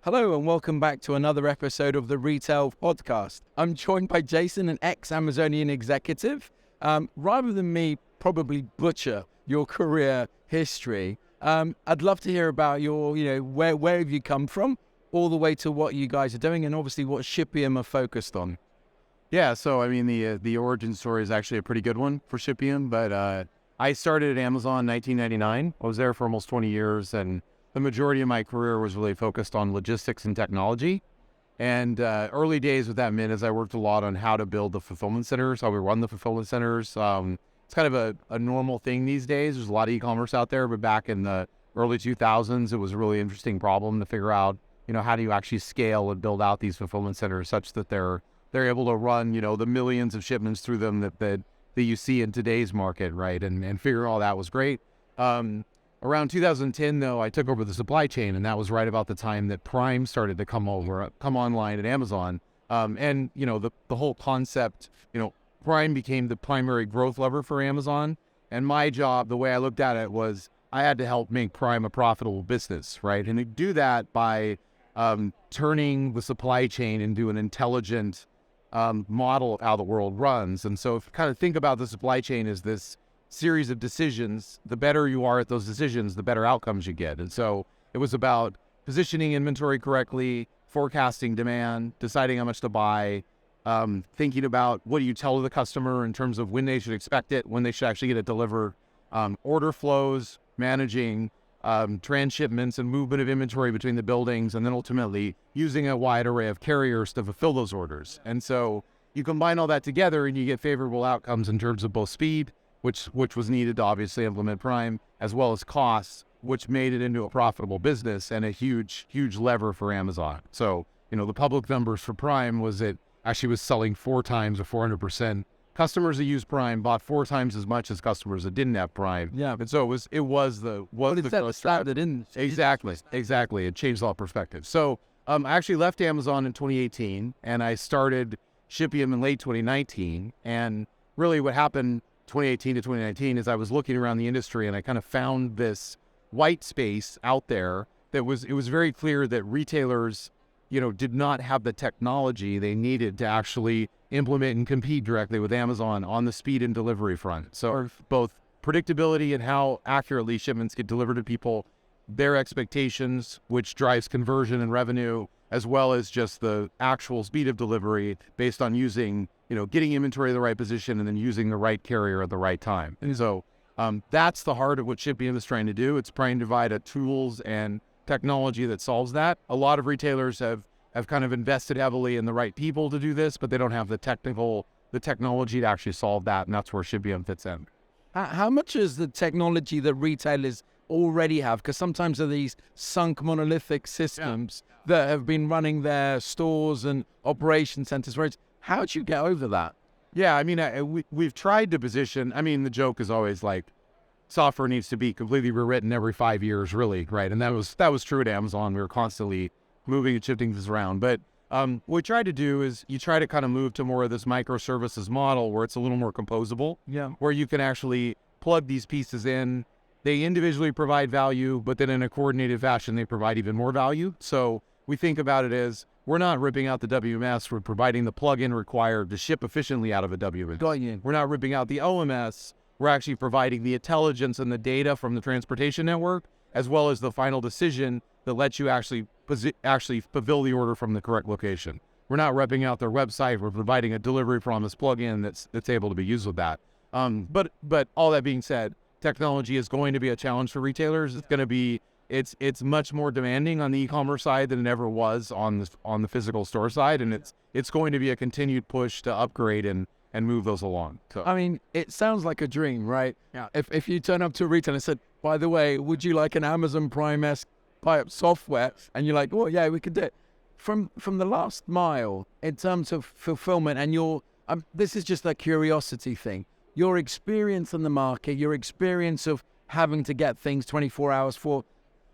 Hello and welcome back to another episode of the Retail Podcast. I'm joined by Jason, an ex-Amazonian executive. Rather than me probably butcher your career history, I'd love to hear about your, where have you come from all the way to what you guys are doing and obviously what Shipium are focused on. Yeah, so I mean, the origin story is actually a pretty good one for Shipium, but I started at Amazon in 1999. I was there for almost 20 years, and the majority of my career was really focused on logistics and technology. And early days with that meant is I worked a lot on how to build the fulfillment centers, how we run the fulfillment centers. It's kind of a normal thing these days. There's a lot of e-commerce out there, but back in the early 2000s, it was a really interesting problem to figure out, how do you actually scale and build out these fulfillment centers such that they're able to run, the millions of shipments through them that you see in today's market, right? And figure all that was great. Around 2010, though, I took over the supply chain, and that was right about the time that Prime started to come online at Amazon. The whole concept, Prime became the primary growth lever for Amazon. And my job, the way I looked at it, was I had to help make Prime a profitable business, right? And to do that by turning the supply chain into an intelligent model of how the world runs. And so if you kind of think about the supply chain as this series of decisions, the better you are at those decisions, the better outcomes you get. And so it was about positioning inventory correctly, forecasting demand, deciding how much to buy, thinking about what do you tell the customer in terms of when they should expect it, when they should actually get it delivered, order flows, managing transshipments and movement of inventory between the buildings, and then ultimately using a wide array of carriers to fulfill those orders. And so you combine all that together and you get favorable outcomes in terms of both speed, which was needed to obviously implement Prime, as well as costs, which made it into a profitable business and a huge lever for Amazon. So, the public numbers for Prime was it actually was selling 4 times or 400%. Customers that use Prime bought 4 times as much as customers that didn't have Prime. Yeah. And so it was the Started in. Exactly. It changed a lot of perspective. So I actually left Amazon in 2018 and I started Shipium in late 2019. And really what happened 2018 to 2019 is I was looking around the industry and I kind of found this white space out there that it was very clear that retailers, did not have the technology they needed to actually implement and compete directly with Amazon on the speed and delivery front. So both predictability and how accurately shipments get delivered to people, their expectations, which drives conversion and revenue, as well as just the actual speed of delivery based on using, getting inventory in the right position and then using the right carrier at the right time. And so that's the heart of what Shipium is trying to do. It's trying to provide a tools and technology that solves that. A lot of retailers have kind of invested heavily in the right people to do this, but they don't have the technology to actually solve that, and that's where Shipium fits in. How much is the technology that retailers already have? Because sometimes there are these sunk monolithic systems that have been running their stores and operation centers. How do you get over that? Yeah, I mean, we've tried to position, the joke is always like, software needs to be completely rewritten every 5 years, really, right? And that was true at Amazon. We were constantly moving and shifting this around. But what we try to do is you try to kind of move to more of this microservices model where it's a little more composable, where you can actually plug these pieces in. They individually provide value, but then in a coordinated fashion, they provide even more value. So we think about it as we're not ripping out the WMS, we're providing the plugin required to ship efficiently out of a WMS. We're not ripping out the OMS, we're actually providing the intelligence and the data from the transportation network, as well as the final decision that lets you actually fulfill the order from the correct location. We're not ripping out their website, we're providing a delivery promise plugin that's able to be used with that. But all that being said, technology is going to be a challenge for retailers. It's going to be it's much more demanding on the e-commerce side than it ever was on the physical store side, and it's going to be a continued push to upgrade and move those along. So. It sounds like a dream, right? Yeah. If you turn up to a retailer and said, by the way, would you like an Amazon Prime-esque buy-up software? And you're like, well, yeah, we could do it. From the last mile, in terms of fulfillment, and this is just a curiosity thing, your experience in the market, your experience of having to get things 24 hours for,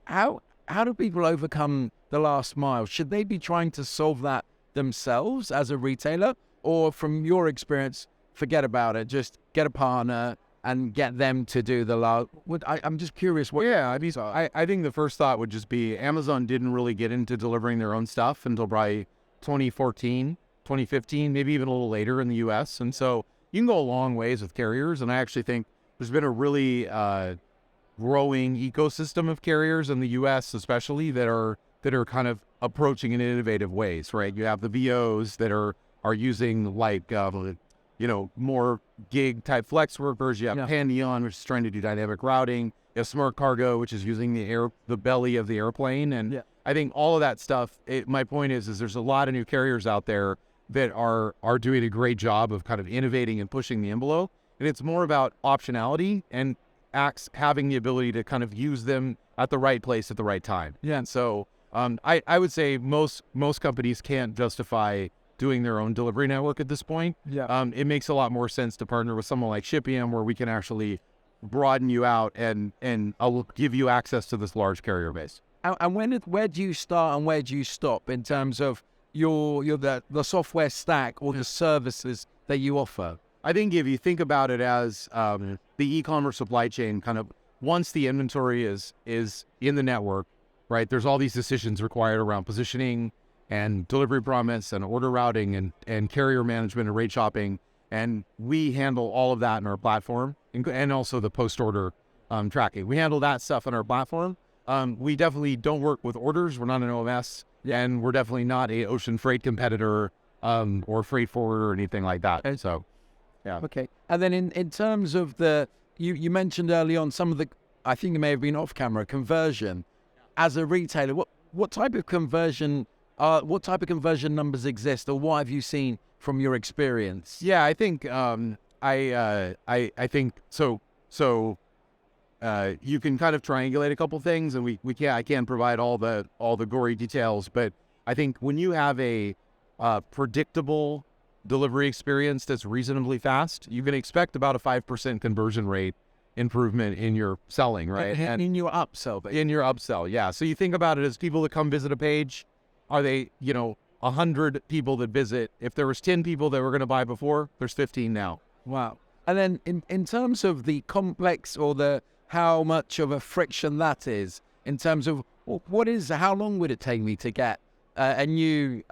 how do people overcome the last mile? Should they be trying to solve that themselves as a retailer? Or from your experience, forget about it, just get a partner, and get them to do the last. I'm just curious what. Yeah, I mean, I think the first thought would just be Amazon didn't really get into delivering their own stuff until probably 2014, 2015, maybe even a little later in the U.S. And so you can go a long ways with carriers, and I actually think there's been a really growing ecosystem of carriers in the U.S. especially that are kind of approaching in innovative ways, right? You have the VOs that are using like more gig type flex workers. You have Pandion, which is trying to do dynamic routing. You have Smart Cargo, which is using the belly of the airplane. And I think all of that stuff, my point is there's a lot of new carriers out there that are doing a great job of kind of innovating and pushing the envelope. And it's more about optionality and having the ability to kind of use them at the right place at the right time. Yeah. And so I would say most companies can't justify doing their own delivery network at this point. Yeah. It makes a lot more sense to partner with someone like Shipium, where we can actually broaden you out and I'll give you access to this large carrier base. And where do you start and where do you stop in terms of the software stack or the services that you offer? I think if you think about it as the e-commerce supply chain, kind of once the inventory is in the network, right? There's all these decisions required around positioning and delivery promise and order routing and carrier management and rate shopping. And we handle all of that in our platform and also the post-order tracking. We handle that stuff in our platform. We definitely don't work with orders. We're not an OMS, and we're definitely not a ocean freight competitor or freight forwarder or anything like that. And so, yeah. Okay. And then in terms of you mentioned early on some of the, I think it may have been off camera, conversion. As a retailer, what type of conversion numbers exist, or what have you seen from your experience? Yeah, I think I think so. You can kind of triangulate a couple things, and I can't provide all the gory details, but I think when you have a predictable delivery experience that's reasonably fast, you can expect about a 5% conversion rate improvement in your selling, right? And in your upsell. In your upsell, yeah. So you think about it as people that come visit a page, are they, 100 people that visit? If there was 10 people that were going to buy before, there's 15 now. Wow. And then in terms of the complex or how much of a friction that is, in terms of how long would it take me to get a new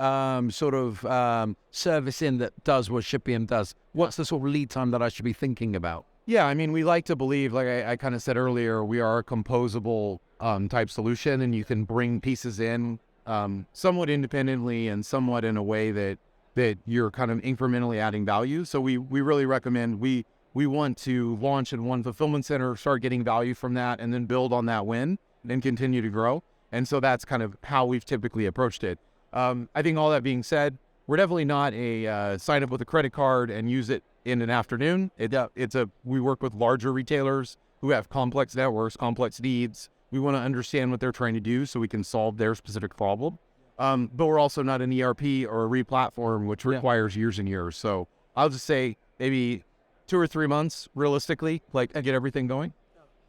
service in that does what Shipium does? What's the sort of lead time that I should be thinking about? Yeah, I mean, we like to believe, like I kind of said earlier, we are a composable type solution, and you can bring pieces in somewhat independently and somewhat in a way that you're kind of incrementally adding value. So we really recommend, we want to launch in one fulfillment center, start getting value from that, and then build on that win and continue to grow. And so that's kind of how we've typically approached it. I think all that being said, we're definitely not a sign up with a credit card and use it in an afternoon. We work with larger retailers who have complex networks, complex needs. We want to understand what they're trying to do so we can solve their specific problem. But we're also not an ERP or a re-platform, which requires years and years. So I'll just say maybe 2 or 3 months, realistically, to get everything going.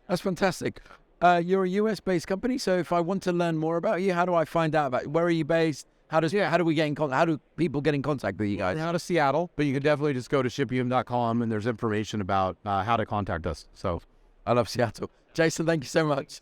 That's fantastic. You're a US-based company, so if I want to learn more about you, how do I find out about you? Where are you based? How do we get in contact? How do people get in contact with you guys? Out of Seattle, but you can definitely just go to shipium.com and there's information about how to contact us. So I love Seattle. Jason, thank you so much.